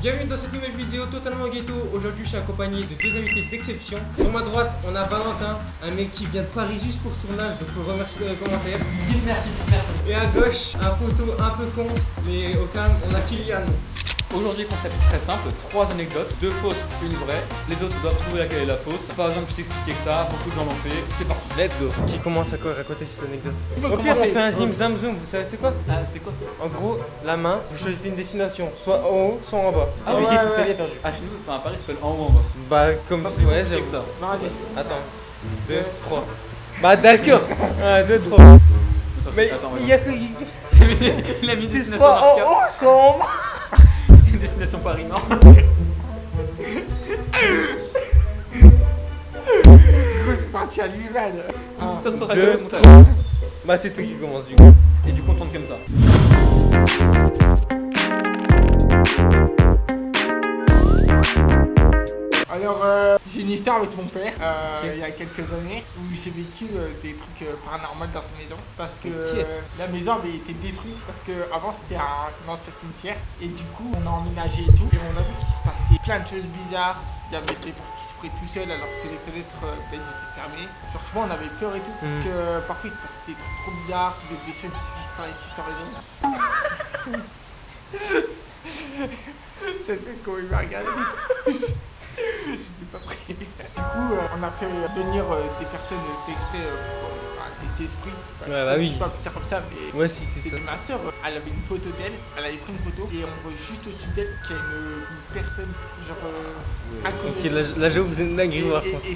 Bienvenue dans cette nouvelle vidéo totalement ghetto. Aujourd'hui je suis accompagné de deux invités d'exception. Sur ma droite on a Valentin, un mec qui vient de Paris juste pour ce tournage, donc faut le remercier dans les commentaires. Merci. Et à gauche, un poteau un peu con, mais au calme, on a Kylian. Aujourd'hui, concept très simple, 3 anecdotes, 2 fausses, une vraie. Les autres doivent trouver laquelle est la fausse. Pas besoin de plus expliquer que ça, beaucoup de gens l'ont fait. C'est parti. Let's go. Qui commence à raconter ces anecdotes? Au pire on fait un zim zam zoom, vous savez c'est quoi? Ah, c'est quoi ça? En gros, la main, vous choisissez une destination, soit en haut, soit en bas. Ah oui, qui est tout seul est perdu. Ah, chez nous, enfin à Paris, ça s'appelle en haut en bas. Bah comme Pas si, plus ouais, compliqué j'avoue. que ça. Non, vas-y. Attends. 2, 3. Bah d'accord. 1, 2, 3. Mais il y a que... Il a mis C'est destination soit en marqueur. haut, soit en bas. Destination Paris Nord. Je suis parti à l'hiver. Ça sera 2, le montage. 3. Bah c'est toi qui commence du coup. Et du coup, on tourne comme ça. Alors, j'ai une histoire avec mon père il y a quelques années où j'ai vécu des trucs paranormaux dans sa maison parce que la maison avait été détruite parce que avant c'était un ancien cimetière et du coup on a emménagé et tout et on a vu qu'il se passait plein de choses bizarres. Il y avait des portes qui s'ouvraient tout seuls alors que les fenêtres elles étaient fermées. Genre souvent on avait peur et tout parce que parfois il se passait des trucs trop bizarres, des choses qui disparaissaient sans raison. C'est le fait qu'on m'a regardé. Je suis pas prêt. Du coup, on a fait venir des personnes fait exprès pour des esprits. Ouais, bah oui. Je sais pas dire comme ça, mais. Ouais, si, c'est ça. Ma soeur, elle avait une photo d'elle, elle avait pris une photo et on voit juste au-dessus d'elle qu'il y a une personne, genre. À côté. Ok, là j'avoue, vous êtes une dinguerie par contre. Et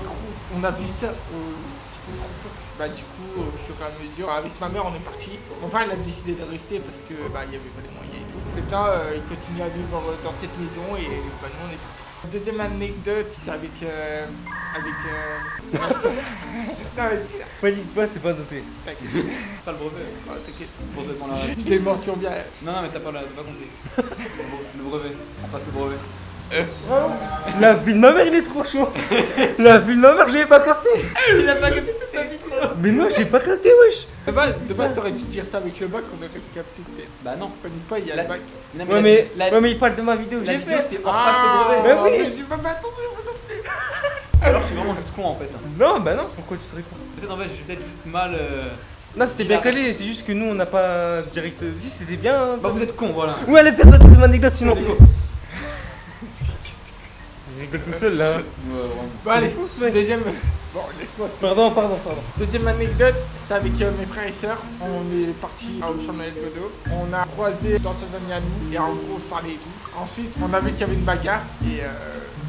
gros, on a vu ça, c'est trop peur. Bah, du coup, au fur et à mesure, avec ma mère, on est parti. Mon père, il a décidé de rester parce que bah, il y avait pas les moyens et tout. Maintenant, il continue à vivre dans cette maison et bah, nous, on est parti. Deuxième anecdote, c'est avec ma soeur. Non, mais Panique pas, c'est pas noté. t'inquiète. Pas le brevet. Oh, t'inquiète. Pour ceux qu'on l'a. Je les mentionne bien. Non, mais t'as pas compris. Le brevet. On passe le brevet. La vie de ma mère, il est trop chaud. La vie de ma mère, j'avais pas capté. Il a pas capté, c'est sa vidéo. Mais non, j'ai pas capté, wesh. De base, t'aurais dû dire ça avec le bac, on aurait capté peut-être. Bah non. Panique pas, il y a le bac. Non, Ouais, mais il parle de ma vidéo que la j'ai vidéo, faite. c'est on repasse le brevet. Mais oui. Mais j'ai pas m'attendre, moi non plus. Alors, je suis vraiment juste con en fait. Non, bah non, pourquoi tu serais con? Peut-être en fait, je suis peut-être juste mal. Non, c'était bien calé, c'est juste que nous on n'a pas direct. Si, c'était bien. Hein. Bah, vous êtes con, voilà. Ouais, allez faire ta deuxième anecdote sinon. Je rigole tout seul là. Bon, allez, fou, ce mec. deuxième. Bon, laisse-moi. Pardon. Deuxième anecdote, c'est avec mes frères et sœurs. On est partis au champ de Godot. On a croisé dans ses amis à nous et en gros, on se parlait et tout. Ensuite, on a vu qu'il y avait une bagarre et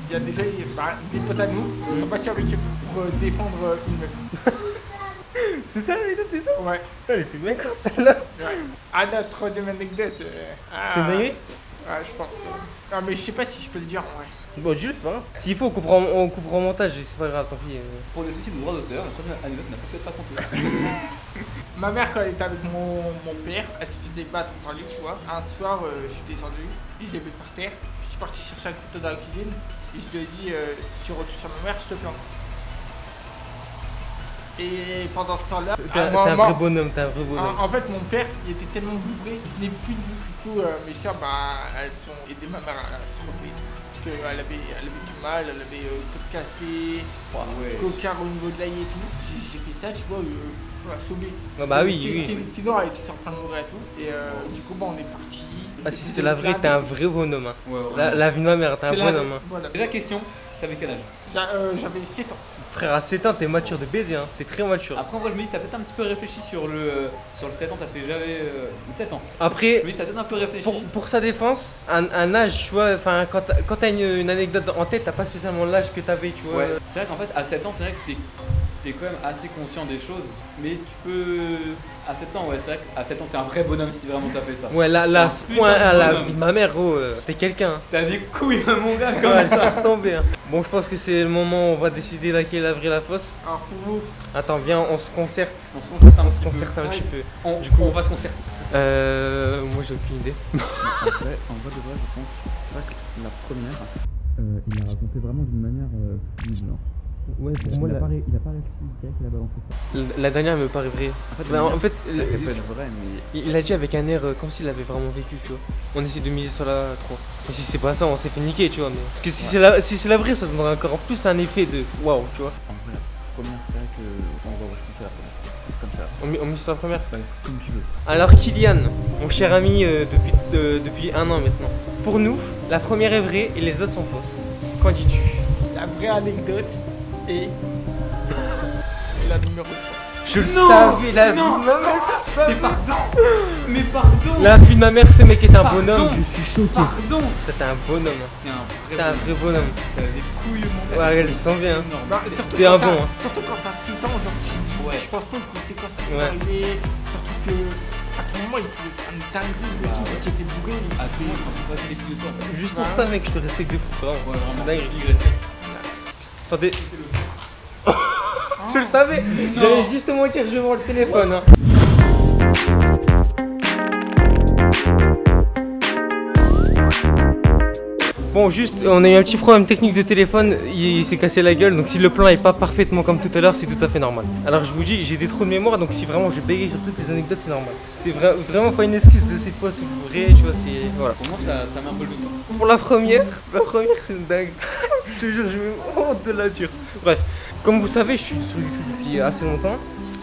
il y a déjà des potes à nous qui se sont battus avec eux pour défendre une meuf. C'est ça l'anecdote, c'est tout? Ouais. Elle était bien courte celle-là. Ah, la troisième anecdote. C'est naïf? Ouais, je pense que. Non, mais je sais pas si je peux le dire en vrai. Bon, dis-le, c'est pas grave. S'il faut, on coupera au montage, c'est pas grave, tant pis. Pour des soucis de droit d'auteur, la troisième anecdote n'a pas pu être racontée. Ma mère, quand elle était avec mon père, elle se faisait battre par lui, tu vois. Un soir, je suis descendu, lui, j'ai mis par terre. Je suis parti chercher un couteau dans la cuisine et je lui ai dit si tu retouches à ma mère, je te plante. Et pendant ce temps-là, T'es un vrai bonhomme, En fait, mon père, il était tellement bourré, il n'est plus debout. Du coup, mes soeurs, bah, elles ont aidé ma mère à se reposer. Parce qu'elle avait du mal, elle avait côte cassée, coquard au niveau de l'ail et tout. J'ai fait ça, tu vois, pour la sauver. Ah bah oui. Sinon, elle était sur plein de mourir et tout. Et du coup, bah, on est parti. Ah, si c'est la vraie, t'es un vrai bonhomme. Hein. Ouais, La vie de ma mère, t'es un bonhomme. Hein. Voilà. Déjà, question, t'avais quel âge? J'avais 7 ans. Frère, à 7 ans, t'es mature de baiser, hein. T'es très mature. Après, moi je me dis, t'as peut-être un petit peu réfléchi sur le 7 ans, t'as fait jamais 7 ans. Après, Je me dis, t'as peut-être un peu réfléchi. pour sa défense, un âge, tu vois, enfin, quand t'as une anecdote en tête, t'as pas spécialement l'âge que t'avais, tu vois. Ouais, c'est vrai qu'en fait, à 7 ans, c'est vrai que t'es quand même assez conscient des choses, mais tu peux. À 7 ans, ouais, c'est vrai qu'à 7 ans, t'es un vrai bonhomme si vraiment t'as fait ça. Ouais, là, à ce point, à la vie de ma mère, gros, t'es quelqu'un. T'as des couilles, mon gars, comme Ouais, ça. ça tomber. Hein. Bon, je pense que c'est le moment où on va décider laquelle est la vraie et la fausse. Alors, pour vous, Attends, viens, on se concerte. On se concerte un On se petit peu. concerte un petit peu. Du coup, on va se concerter. Moi, j'ai aucune idée. En vrai, de vrai, je pense. C'est vrai que la première, il l'a raconté vraiment d'une manière fluide, genre. Ouais, pour moi, il a pas réussi direct qu'il a balancé ça. la dernière me paraît vraie. En fait, vrai, mais. il a dit avec un air comme s'il l'avait vraiment vécu, tu vois. On essaie de miser sur la 3. Et si c'est pas ça, on s'est fait niquer, tu vois. Mais... Parce que si c'est la vraie, ça donnerait encore plus un effet de waouh, tu vois. En vrai, la première, c'est vrai que. Je pense à la première. Je pense comme ça. On mise sur la première. Ouais, comme tu veux. Alors, Kylian, mon cher ami depuis un an maintenant. Pour nous, la première est vraie et les autres sont fausses. Qu'en dis-tu? La vraie anecdote est la numéro 3. Je le savais, la vie de ma mère. Mais pardon. Mais pardon. La vie de ma mère, ce mec est un bonhomme. Je suis choqué. Pardon. T'es un bonhomme. T'es un vrai bonhomme. T'as des couilles, mon gars. Ouais, laisse tomber, hein. Bah, surtout T'es quand un t'as- bon, hein. Surtout quand t'as 6 ans, genre tu te dis, Ouais. je pense pas aux conséquences qui Ouais. vont arriver. Surtout que à tout moment il pouvait faire une dinguerie dessus ouais. qui était bourré. À tout le monde, ça me passe les couilles de toi. en fait. Juste pour ça, mec, je te respecte de fou, vraiment. Ouais, C'est vraiment. dingue. Big respect. Attendez. Je le savais. J'allais justement dire, je vais voir le téléphone. Hein. Bon, juste, on a eu un petit problème technique de téléphone, il s'est cassé la gueule, donc si le plan est pas parfaitement comme tout à l'heure, c'est tout à fait normal. Alors je vous dis, j'ai des trous de mémoire, donc si vraiment je bégaye sur toutes les anecdotes, c'est normal. C'est vraiment pas une excuse de c'est faux, c'est vrai, tu vois, c'est... Voilà. Pour moi, ça met un peu le temps. Pour la première c'est une dingue. Je te jure, j'ai même honte de la dure. Bref, comme vous savez, je suis sur YouTube depuis assez longtemps.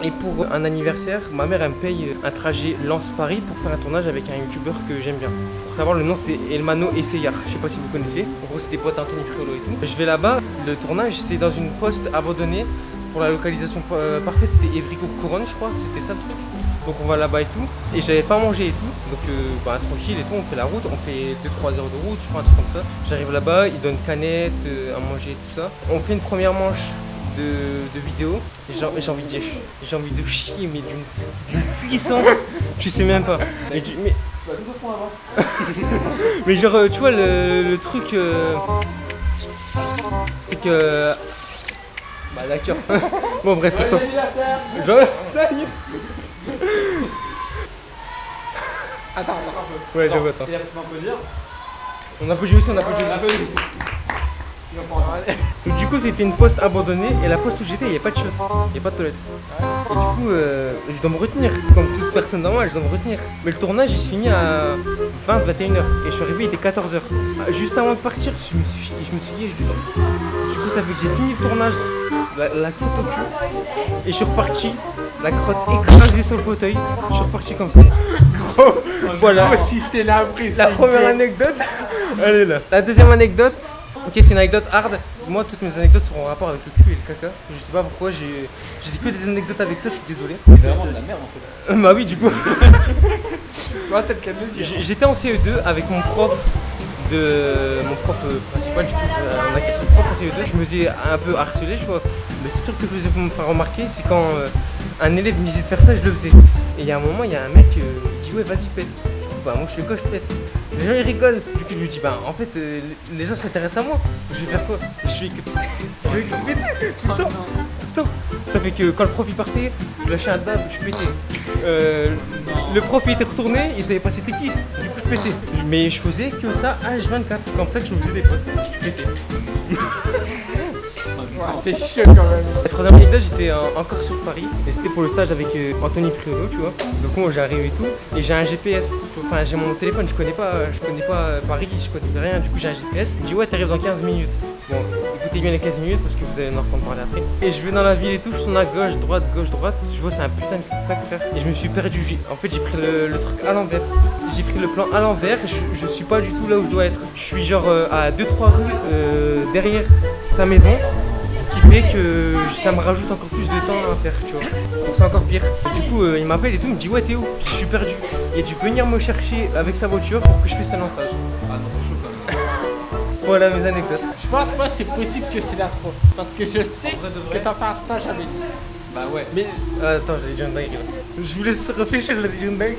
Et pour un anniversaire, ma mère elle me paye un trajet Lens-Paris pour faire un tournage avec un youtubeur que j'aime bien. Pour savoir, le nom c'est Elmano Essayar. Je sais pas si vous connaissez. En gros, c'est des potes Anthony Friolo et tout. Je vais là-bas. Le tournage, c'est dans une poste abandonnée. Pour la localisation parfaite, c'était Évricourt-Couronne, je crois. C'était ça le truc. Donc on va là-bas et tout. Et j'avais pas mangé et tout. Donc tranquille et tout. On fait la route. On fait 2-3 heures de route, je crois, un truc comme ça. J'arrive là-bas, ils donnent canettes, à manger et tout ça. On fait une première manche de vidéo, j'ai envie de chier, mais d'une puissance, tu sais même pas. Mais genre, tu vois, le truc, c'est que... Bah d'accord. Bon bref, c'est ça. Genre, ça y est. Attends. Ouais, j'avoue, attends. Et après, on peut dire. On a pas joué aussi, on a pas joué aussi. Donc du coup c'était une poste abandonnée et la poste où j'étais il n'y a pas de shot, il n'y a pas de toilette. Et du coup je dois me retenir, comme toute personne normale je dois me retenir. Mais le tournage il se finit à 20-21h et je suis arrivé il était 14h. Juste avant de partir je me suis gué dessus. Du coup ça fait que j'ai fini le tournage, la crotte au cul. Et je suis reparti, la crotte écrasée sur le fauteuil, je suis reparti comme ça. Gros, Voilà. si c'est la vraie. La première anecdote, elle est là. La deuxième anecdote, ok c'est une anecdote hard. Moi toutes mes anecdotes sont en rapport avec le cul et le caca. Je sais pas pourquoi, j'ai dit que des anecdotes avec ça, je suis désolé. C'est vraiment de la merde en fait. Bah oui du coup. Ouais, t'as le cas de le dire. J'étais en CE2 avec mon prof principal, du coup on a cassé le prof en CE2, je me faisais un peu harceler, tu vois. Le seul truc que je faisais pour me faire remarquer, c'est quand un élève me disait de faire ça, je le faisais. Et il y a un moment, il y a un mec, il dit ouais vas-y pète. Du coup bah moi je fais quoi, je pète. Les gens ils rigolent. Du coup je lui dis bah en fait les gens s'intéressent à moi. Je vais faire quoi? Je fais que péter. Je fais que péter tout le temps. Tout le temps. Ça fait que quand le prof il partait, je lâchais un dab, je pétais. Le prof il était retourné, il savait pas c'était qui. Du coup je pétais. Mais je faisais que ça H24. Comme ça que je me faisais des potes. Je pétais. C'est chaud quand même. La troisième anecdote, j'étais encore sur Paris et c'était pour le stage avec Anthony Friolo, tu vois. Donc moi j'arrive et tout et j'ai un GPS, tu vois. Enfin j'ai mon téléphone, je connais pas Paris, je connais rien, du coup j'ai un GPS. Il me dit ouais t'arrives dans 15 minutes. Bon écoutez bien les 15 minutes parce que vous allez en entendre parler après. Et je vais dans la ville et tout, je tourne à gauche, droite, je vois c'est un putain de cul-de-sac frère. Et je me suis perdu, en fait j'ai pris le truc à l'envers. J'ai pris le plan à l'envers, je suis pas du tout là où je dois être. Je suis genre à 2-3 rues derrière sa maison. Ce qui fait que ça me rajoute encore plus de temps à faire, tu vois. Donc c'est encore pire. Du coup, il m'appelle et tout, il me dit ouais t'es où? Je suis perdu. Il a dû venir me chercher avec sa voiture pour que je puisse aller en stage. Ah non, c'est chaud quand même. Voilà mes anecdotes. Je pense pas c'est possible que c'est la 3. Parce que je sais vrai de vrai. que t'as fait un stage avec. Bah ouais. Mais attends, j'ai déjà une dinguerie là. Je vous laisse réfléchir, j'ai déjà une dinguerie.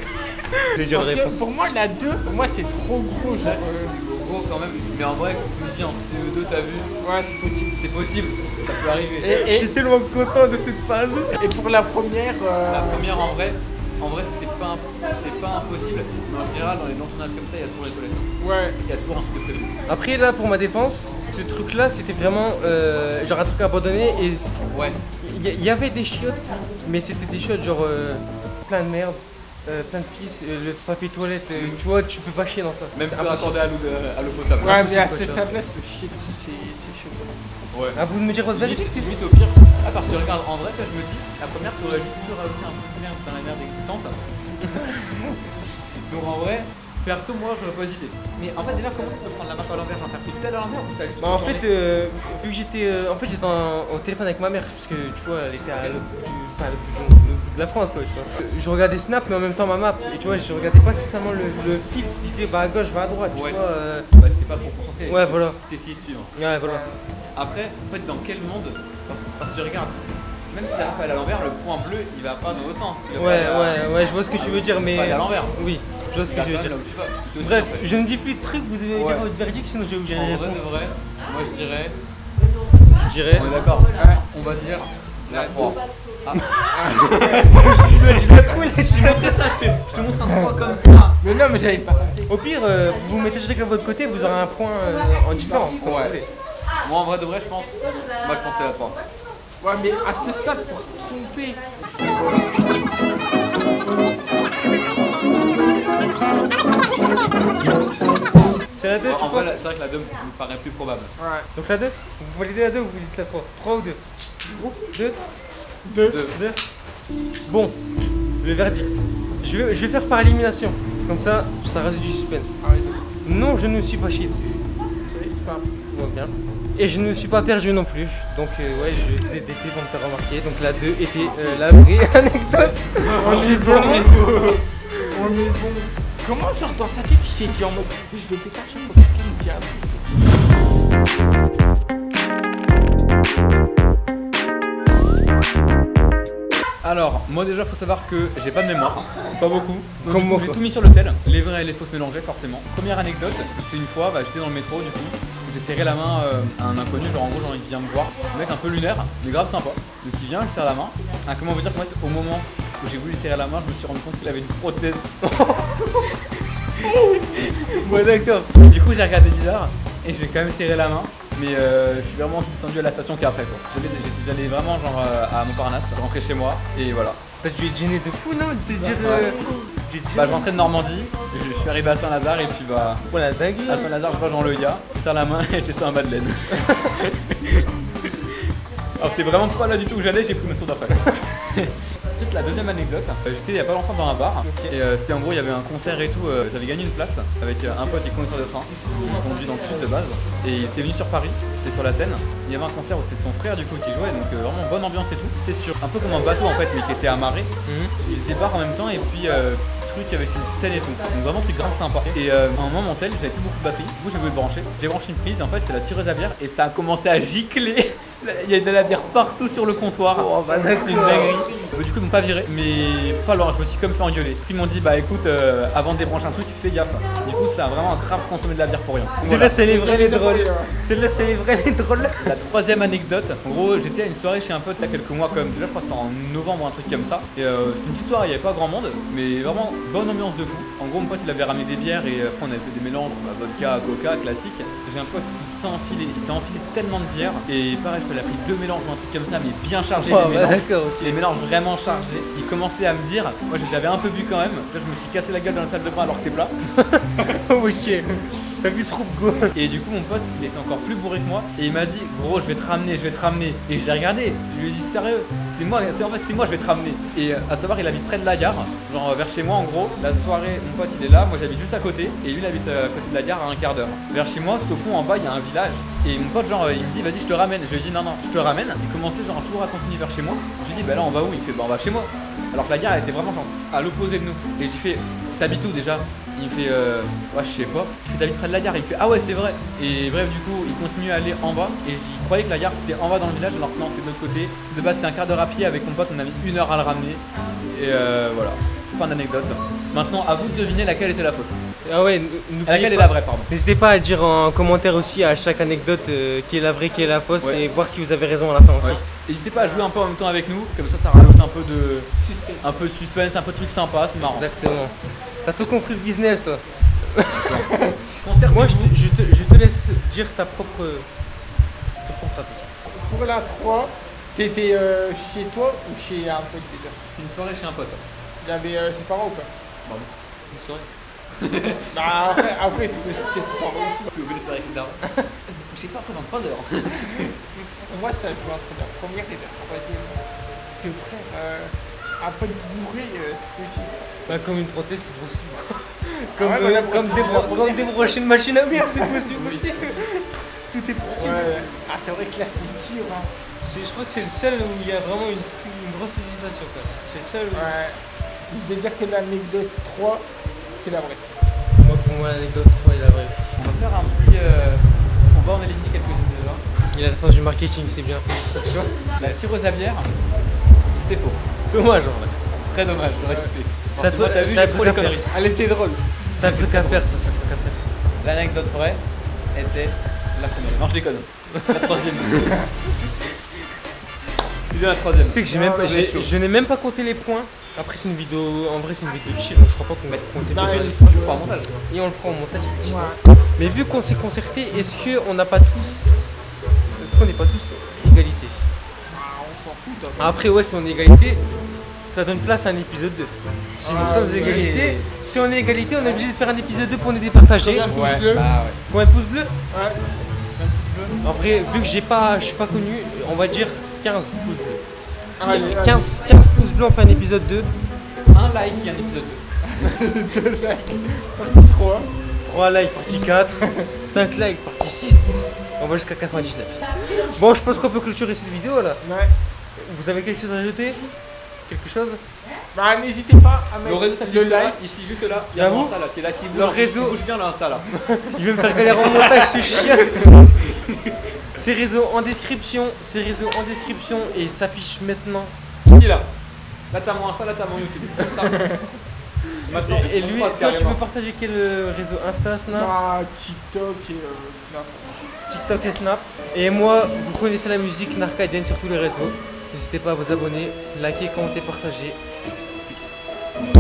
J'ai déjà une Parce réponse. que pour moi la 2, pour moi c'est trop gros genre. C'est gros quand même. Mais en vrai, quand tu me dis en CE2, t'as vu? Ouais c'est possible. C'est possible, ça peut arriver. Je suis tellement content de cette phase. Et pour la première. La première en vrai c'est pas impossible. Mais en général, dans les longs tournages comme ça, il y a toujours les toilettes. Ouais. Il y a toujours un truc de prévu. Après là pour ma défense, ce truc là c'était vraiment genre un truc abandonné et Ouais. il y avait des chiottes, mais c'était des chiottes genre plein de merde, plein de pisse, le papier toilette, tu vois, tu peux pas chier dans ça. Même c'est pour impossible. accorder à l'eau potable. Ouais, mais impossible, à quoi, cette tu vois. table-là, se chier dessus, c'est chaud. Ouais. À vous de me dire votre verdict, c'est Limite au pire. Ah, parce que regarde, en vrai, toi, je me dis, la première, t'aurais juste pu rajouter un peu de merde dans la merde existante. Donc en vrai, perso, moi, j'aurais pas hésité. Mais en fait, déjà, comment tu peux prendre la map à l'envers? J'en faire plus telle à l'envers ou t'as juste. Bah en fait, vu que j'étais j'étais au téléphone avec ma mère parce que tu vois elle était à l'autre bout à l'autre bout de la France quoi, tu vois. Je regardais Snap mais en même temps ma map et tu vois je regardais pas spécialement le fil qui disait va à gauche, va à droite, tu Ouais. vois. Bah, j'étais pas trop concentré. Ouais voilà. T'essayais de suivre. Ouais voilà. Après, en fait, dans quel monde? Parce que regarde, même si la map elle est à l'envers, le point bleu il va pas dans l'autre sens. Il va Ouais pas aller ouais, je vois ce que tu veux dire mais. Pas aller à l'envers. Oui, je vois ce Il que va je veux pas dire. là où tu vas. Toi aussi, Bref, en fait. je ne dis plus de trucs, vous devez dire Ouais. votre verdict sinon je vais vous dire En les vrai de réponses. vrai, moi je dirais. Je dirais. On est d'accord. Ouais. On va dire la 3. Je montrer ça, je te montre un 3 comme ça. Mais non, mais j'avais pas raté. Au pire, vous mettez chacun de votre côté, vous aurez un point en différence. Comme vous Ouais. voulez. Moi en vrai de vrai, je pense. Moi je pensais à la 3. Ouais, mais à ce stade, pour se tromper. C'est la 2, tu En vrai, penses? c'est vrai que la 2 me paraît plus probable. Ouais. Donc la 2? Vous validez la 2 ou vous dites la 3? 3 ou 2? 2? 2. 2. Bon, le verdict. Je vais faire par élimination. Comme ça reste du suspense. Ah ouais, Non, je ne me suis pas chié dessus. c'est pas. Tout va bien. Et je ne me suis pas perdu non plus. Donc ouais, je faisais des pour me faire remarquer. Donc la 2 était la vraie anecdote. On est bon. On est bon. Comment, genre, dans sa tête, il s'est dit en mode je vais péter à chaque fois que quelqu'un me dit un truc. Alors, moi déjà, faut savoir que j'ai pas de mémoire, pas beaucoup. Donc, Comme du coup, moi, j'ai quoi. tout mis sur le tel, les vrais et les fausses mélangées forcément. Première anecdote, c'est une fois, j'étais dans le métro du coup, j'ai serré la main à un inconnu, genre en gros, genre il vient me voir, le mec un peu lunaire, mais grave sympa. Donc il vient, il serre la main. Ah, comment vous dire qu'en fait, au moment où j'ai voulu lui serrer la main, je me suis rendu compte qu'il avait une prothèse. Ouais, d'accord. Du coup, j'ai regardé bizarre et je lui ai quand même serré la main. Mais je suis descendu à la station qui est après quoi. J'allais vraiment genre à Montparnasse, rentrer chez moi et voilà. T'as dû être gêné de fou, non? De te dire. Bah je rentrais de Normandie, je suis arrivé à Saint-Lazare et puis bah Oh la dinguerie. à Saint-Lazare je vois Jean Le Gars, il serre la main et j'étais sur un Madeleine. Alors c'est vraiment pas là du tout où j'allais, j'ai pris le métro d'après. Ensuite la deuxième anecdote, j'étais il y a pas longtemps dans un bar et c'était en gros il y avait un concert et tout, j'avais gagné une place avec un pote et conducteur de train, il conduit dans le sud de base et il était venu sur Paris, c'était sur la Seine, il y avait un concert où c'était son frère du coup qui jouait donc vraiment bonne ambiance et tout, c'était sur un peu comme un bateau en fait mais qui était amarré, il faisait bar en même temps et puis petit truc avec une petite scène et tout, donc vraiment truc grave sympa et à un moment mon tel j'avais plus beaucoup de batterie, du coup je voulais le brancher, j'ai branché une prise et en fait c'est la tireuse à bière et ça a commencé à gicler. Il y a de la bière partout sur le comptoir. Oh, bah, C'était une dinguerie. Du coup, ils m'ont pas viré, mais pas loin. Je me suis comme fait engueuler. Puis ils m'ont dit, bah écoute, avant de débrancher un truc, tu fais gaffe. Du coup, ça a vraiment grave consommé de la bière pour rien. Celle-là, c'est les vrais, les drôles. Celle-là, c'est les vrais, les drôles. La troisième anecdote, en gros, j'étais à une soirée chez un pote il y a quelques mois, quand même. Déjà, je crois que c'était en novembre ou un truc comme ça. Et c'était une petite soirée, il n'y avait pas grand monde, mais vraiment bonne ambiance de fou. En gros, mon pote il avait ramené des bières et après on avait fait des mélanges, vodka, coca, classique. J'ai un pote, il s'est enfilé tellement de bière. Et pareil, je crois qu'il a pris 2 mélanges ou un truc comme ça, mais bien chargés Oh, les bah, mélanges. d'accord, ok. Les mélanges vraiment chargés. Il commençait à me dire, moi j'avais un peu bu quand même. Là, je me suis cassé la gueule dans la salle de bain alors que c'est plat. Ok. T'as vu trop go. Et du coup mon pote il était encore plus bourré que moi et il m'a dit gros je vais te ramener. Et je l'ai regardé, je lui ai dit sérieux, c'est moi, je vais te ramener. Et à savoir il habite près de la gare, genre vers chez moi en gros. La soirée mon pote il est là, moi j'habite juste à côté et lui il habite à côté de la gare à un quart d'heure. Vers chez moi tout au fond en bas il y a un village et mon pote genre il me dit vas-y je te ramène. Je lui ai dit non je te ramène. Il commençait genre toujours à continuer vers chez moi. Je lui ai dit bah là on va où? Il fait bah on va chez moi. Alors que la gare elle était vraiment genre à l'opposé de nous. Et j'ai fait t'habites où déjà? Il me fait ouais je sais pas. Je fais t'habites près de la gare. Il me fait ah ouais c'est vrai. Et bref du coup il continue à aller en bas et je croyais que la gare c'était en bas dans le village alors que non c'est de l'autre côté. De base c'est un quart d'heure à pied, avec mon pote on a mis 1 heure à le ramener. Et voilà. Fin d'anecdote. Maintenant à vous de deviner laquelle était la fausse. Ah ouais, Laquelle est la vraie pardon. N'hésitez pas à le dire en commentaire aussi à chaque anecdote qui est la vraie, qui est la fausse Ouais. et voir si vous avez raison à la fin aussi. Ouais. N'hésitez pas à jouer un peu en même temps avec nous, comme ça rajoute un peu de suspense, un peu de truc sympa, c'est marrant. Exactement. T'as tout compris le business toi. Concertez-vous. Moi, je te laisse dire ta propre avis. Pour la 3, t'étais chez toi ou chez un pote déjà? C'était une soirée chez un pote. Il y avait ses parents ou pas? Pardon. Une soirée. Bah après c'était ses parents aussi. Vous voulez soirée avec les darons. Vous couchez pas après 23h. Pour moi ça joue entre la première et la troisième. Parce que frère, un pote bourré c'est possible. Bah, comme une prothèse, c'est possible. Ouais, comme débrancher une machine à bière, c'est possible aussi. Tout est possible. Ouais. Ah c'est vrai que là c'est dur hein. Je crois que c'est le seul où il y a vraiment une grosse hésitation. C'est le seul où... Ouais. Je vais dire que l'anecdote 3, c'est la vraie. Moi, pour moi, l'anecdote 3 est la vraie aussi. On va faire un petit. On va en éliminer quelques-unes déjà. Il a le sens du marketing, c'est bien, félicitations. La tireuse à bière, c'était faux. Dommage en vrai. Très dommage, j'aurais kiffé. Ça, Parce que moi, t'as vu, ça a j'ai un trop truc les à faire. conneries. Elle était drôle. C'est un truc à faire, ça, c'est un truc à faire. L'anecdote vraie était la première. Non, je déconne. La troisième. C'est bien la troisième. Tu sais que j'ai même pas, j'ai chaud. je n'ai même pas compté les points. Après, c'est une vidéo, en vrai, c'est une vidéo chill, donc je crois pas qu'on va compter Bah, les ouais. points. Tu le feras en montage. Et on le fera au montage, effectivement. Ouais. Mais vu qu'on s'est concerté, est-ce qu'on n'a pas tous. Est-ce qu'on n'est pas tous égalité? Ah, on s'en fout. Après, ouais, si on est égalité, ça donne place à un épisode 2. Si nous sommes ouais. égalité, si on est égalité, on est obligé de faire un épisode 2 pour nous départager. Combien de pouces Ouais, bleus? bah ouais. Combien de pouces bleus? Ouais. En vrai, vu que je suis pas connu, on va dire 15 pouces bleus. Allez, 15 pouces bleus, on fait un épisode 2. Un like et un épisode 2. 2 likes. Partie 3. 3 likes, partie 4. 5 likes, partie 6. On va jusqu'à 99. Bon, je pense qu'on peut clôturer cette vidéo là. Ouais. Vous avez quelque chose à ajouter? Quelque chose? Bah n'hésitez pas à Le mettre réseau, ça le fait là, like. ici, juste là. Il y a J'avoue. Insta là, qui est là, qui bouge. Leur réseau- Qui bouge bien là, Insta là. Il veut me faire galérer en montage, ce chien. Ces réseaux en description, et il s'affiche maintenant. Qui est là? Là, t'as mon Insta, là, t'as mon YouTube. Comme ça. Maintenant, Et on lui, passe toi, tu carrément. veux partager quel réseau? Insta, Snap, Bah TikTok et Snap. TikTok et Snap. Et moi, vous connaissez la musique Narcaden sur tous les réseaux. N'hésitez pas à vous abonner, liker, commenter, partager.